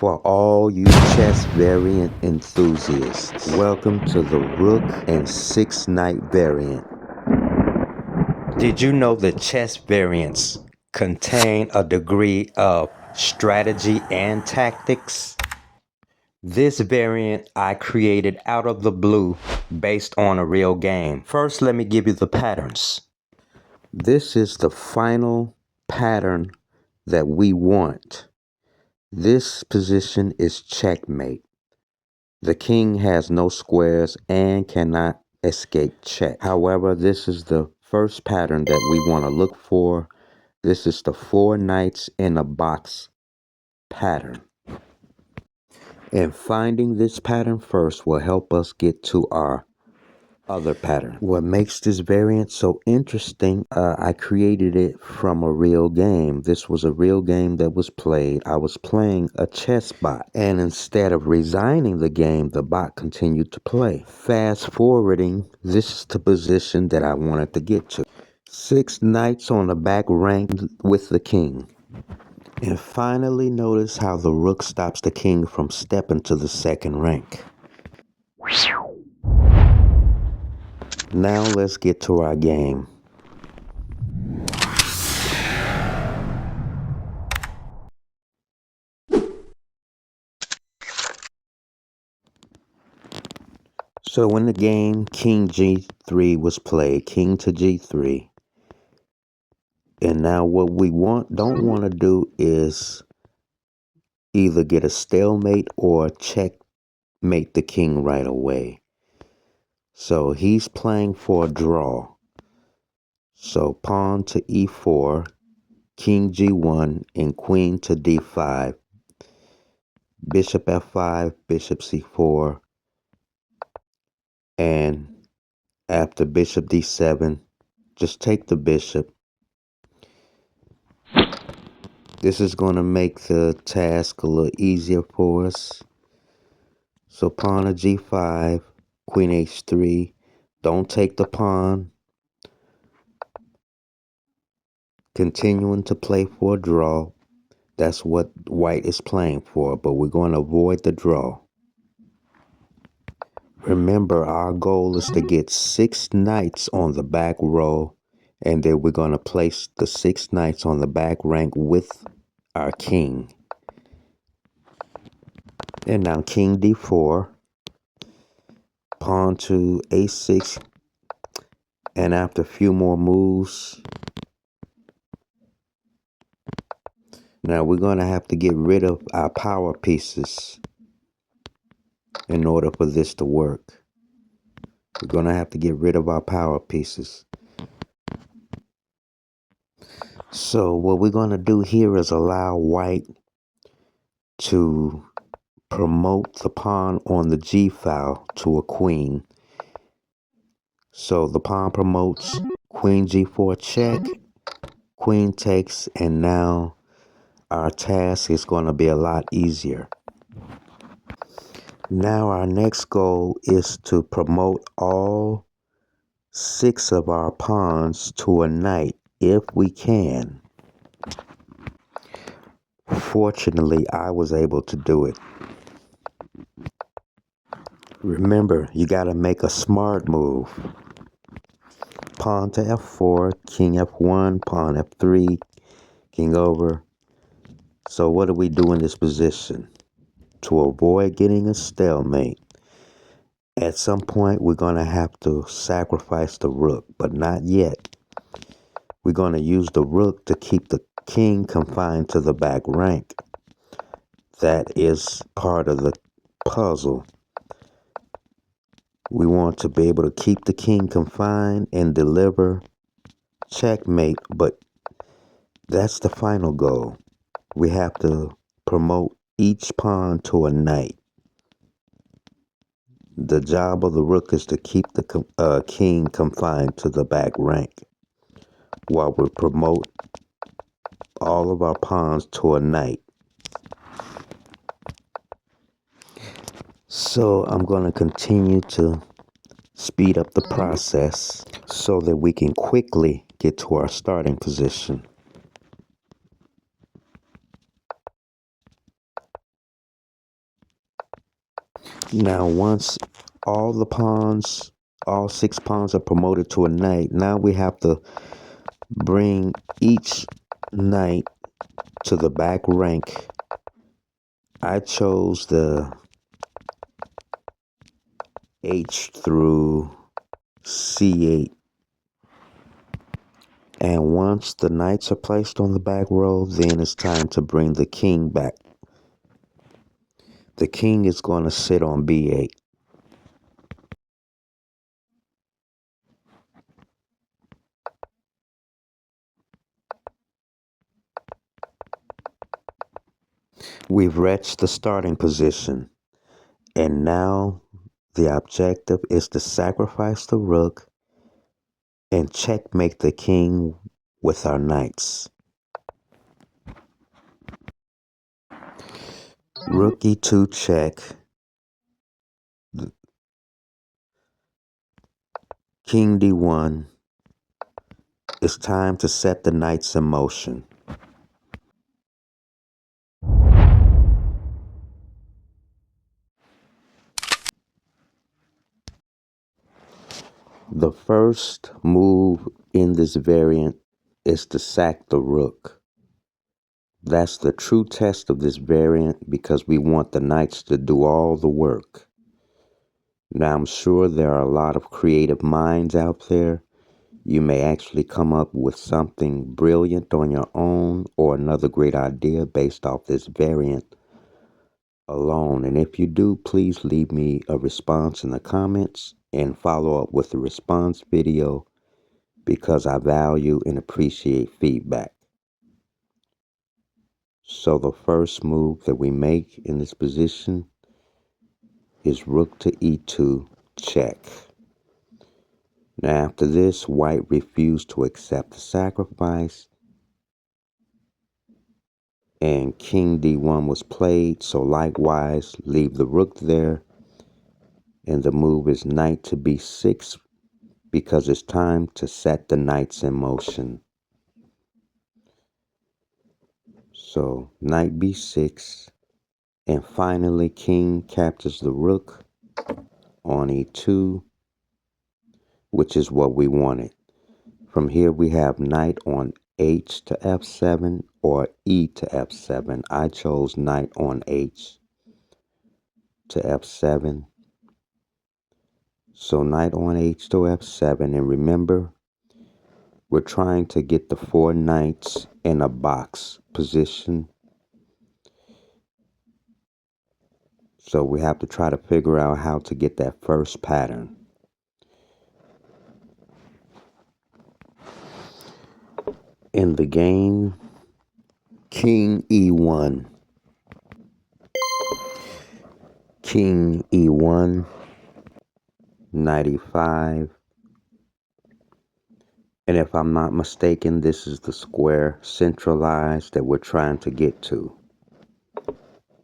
For all you chess variant enthusiasts, welcome to the Rook and 6-Knight variant. Did you know that chess variants contain a degree of strategy and tactics? This variant I created out of the blue based on a real game. First, let me give you the patterns. This is the final pattern that we want. This position is checkmate. The king has no squares and cannot escape check. However, this is the first pattern that we want to look for. This is the 4 knights in a box pattern. And finding this pattern first will help us get to our other pattern. What makes this variant so interesting, I created it from a real game. This was a real game that was played. I was playing a chess bot, and instead of resigning the game, the bot continued to play. Fast forwarding, this is the position that I wanted to get to. 6 knights on the back rank with the king. And finally notice how the rook stops the king from stepping to the second rank. Now let's get to our game. So in the game, King G3 was played, King to G3. And now what we don't want to do is either get a stalemate or checkmate the king right away. So he's playing for a draw. So pawn to E4, King G1, and Queen to D5. Bishop F5, Bishop C4, and after Bishop D7, just take the bishop. This is going to make the task a little easier for us. So pawn to G5, Queen H3. Don't take the pawn. Continuing to play for a draw. That's what white is playing for, but we're going to avoid the draw. Remember, our goal is to get 6 knights on the back row, and then we're going to place the 6 knights on the back rank with our king. And now King D4, pawn to A6, and after a few more moves, now we're going to have to get rid of our power pieces in order for this to work. We're going to have to get rid of our power pieces. So what we're going to do here is allow white to promote the pawn on the G file to a queen. So the pawn promotes, Queen G4 check, Queen takes, and now our task is going to be a lot easier. Now our next goal is to promote all 6 of our pawns to a knight if we can. Fortunately, I was able to do it. Remember, you got to make a smart move. Pawn to F4, King F1, Pawn F3, King over. So what do we do in this position? To avoid getting a stalemate, at some point we're going to have to sacrifice the rook, but not yet. We're going to use the rook to keep the king confined to the back rank. That is part of the puzzle. We want to be able to keep the king confined and deliver checkmate, but that's the final goal. We have to promote each pawn to a knight. The job of the rook is to keep the king confined to the back rank while we promote all of our pawns to a knight. So I'm going to continue to speed up the process so that we can quickly get to our starting position. Now, once all the pawns, all 6 pawns are promoted to a knight, now we have to bring each knight to the back rank. I chose the H through C8. And once the knights are placed on the back row, then it's time to bring the king back. The king is going to sit on B8. We've reached the starting position, and now the objective is to sacrifice the rook and checkmate the king with our knights. Rook E2 check. King D1. It's time to set the knights in motion. The first move in this variant is to sack the rook. That's the true test of this variant because we want the knights to do all the work. Now, I'm sure there are a lot of creative minds out there. You may actually come up with something brilliant on your own or another great idea based off this variant alone. And if you do, please leave me a response in the comments and follow up with a response video because I value and appreciate feedback. So the first move that we make in this position is rook to E2 check. Now after this, white refused to accept the sacrifice and king D1 was played, so likewise leave the rook there, and the move is knight to B6 because it's time to set the knights in motion. So knight B6, and finally king captures the rook on E2, which is what we wanted. From here we have knight on H to F7 or E to F7. I chose knight on H to F7. So knight on H to F7, and remember, we're trying to get the 4 knights in a box position. So we have to try to figure out how to get that first pattern. In the game, King E1. King E1, knight E5. And if I'm not mistaken, this is the square centralized that we're trying to get to.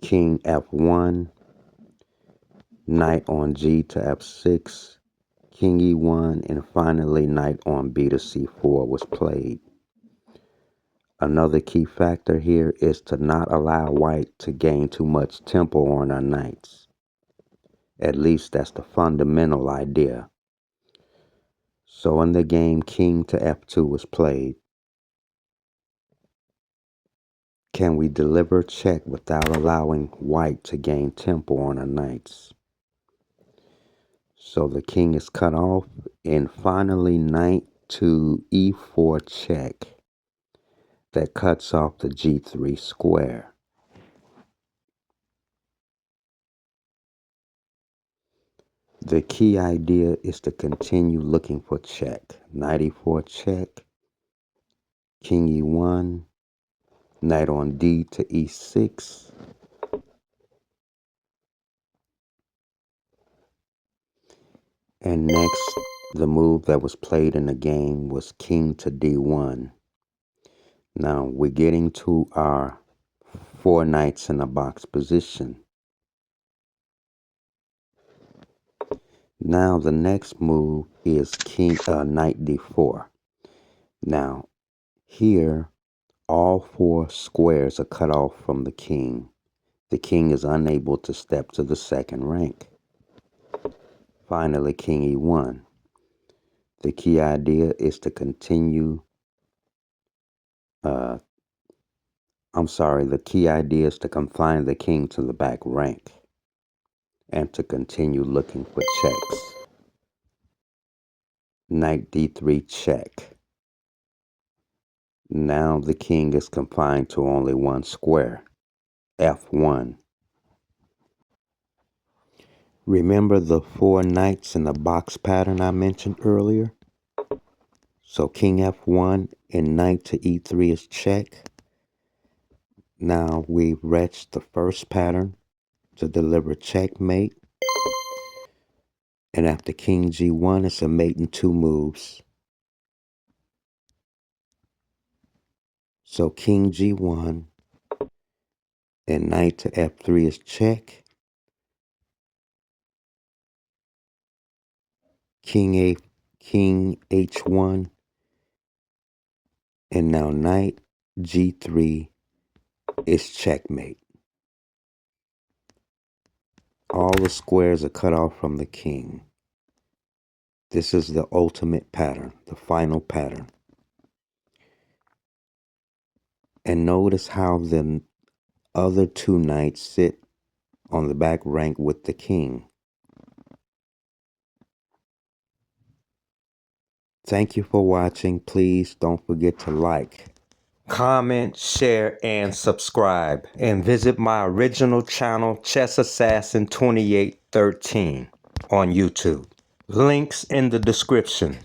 King F1, knight on G to F6, King E1, and finally knight on B to C4 was played. Another key factor here is to not allow white to gain too much tempo on our knights. At least that's the fundamental idea. So in the game, King to F2 was played. Can we deliver check without allowing white to gain tempo on our knights? So the king is cut off, and finally knight to E4 check. That cuts off the G3 square. The key idea is to continue looking for check. Knight E4 check, King E1, knight on D to E6. And next, the move that was played in the game was King to D1. Now we're getting to our 4 knights in a box position. Now the next move is knight D4. Now here, all 4 squares are cut off from the king. The king is unable to step to the second rank. Finally, king e1. The key idea is to continue, the key idea is to confine the king to the back rank and to continue looking for checks. Knight d3 check. Now the king is confined to only one square, f1. Remember the 4 knights in the box pattern I mentioned earlier? So king f1 and knight to e3 is check. Now we've reached the first pattern to deliver checkmate. And after king g1, it's a mate in 2 moves. So king g1 and knight to f3 is check. King h1, and now knight g3 is checkmate. All the squares are cut off from the king. This is the ultimate pattern, the final pattern. And notice how the other 2 knights sit on the back rank with the king. Thank you for watching. Please don't forget to like, comment, share, and subscribe. And visit my original channel, Chess Assassin 2813 on YouTube. Links in the description.